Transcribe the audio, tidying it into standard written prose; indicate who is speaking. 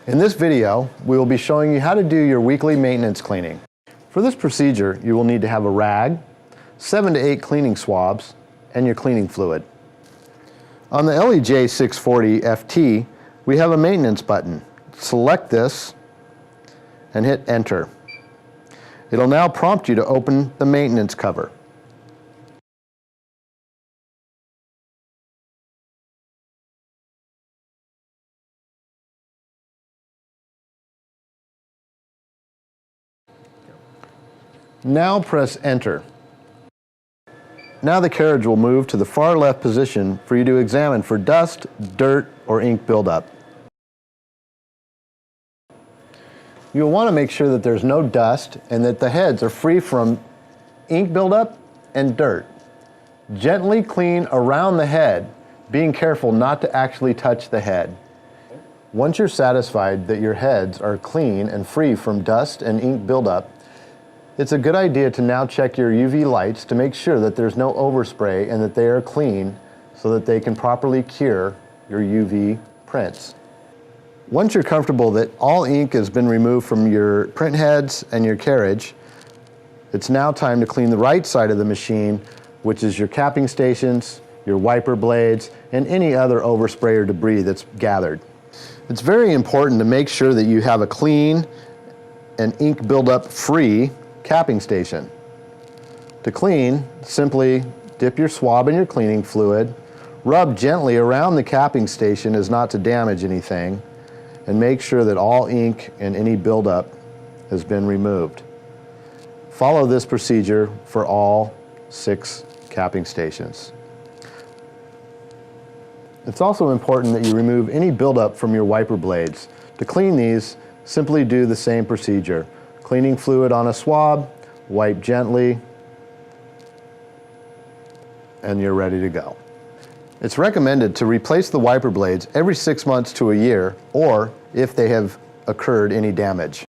Speaker 1: In this video, we will be showing you how to do your weekly maintenance cleaning. For this procedure, you will need to have a rag, 7 to 8 cleaning swabs, and your cleaning fluid. On the LEJ-640FT, we have a maintenance button. Select this and hit enter. It'll now prompt you to open the maintenance cover. Now press enter. Now the carriage will move to the far left position for you to examine for dust, dirt, or ink buildup. You'll want to make sure that there's no dust and that the heads are free from ink buildup and dirt. Gently clean around the head, being careful not to actually touch the head. Once you're satisfied that your heads are clean and free from dust and ink buildup, it's a good idea to now check your UV lights to make sure that there's no overspray and that they are clean so that they can properly cure your UV prints. Once you're comfortable that all ink has been removed from your print heads and your carriage, it's now time to clean the right side of the machine, which is your capping stations, your wiper blades, and any other overspray or debris that's gathered. It's very important to make sure that you have a clean and ink buildup free capping station. To clean, simply dip your swab in your cleaning fluid, rub gently around the capping station as not to damage anything, and make sure that all ink and any buildup has been removed. Follow this procedure for all 6 capping stations. It's also important that you remove any buildup from your wiper blades. To clean these, simply do the same procedure. Cleaning fluid on a swab, wipe gently, and you're ready to go. It's recommended to replace the wiper blades every 6 months to a year, or if they have occurred any damage.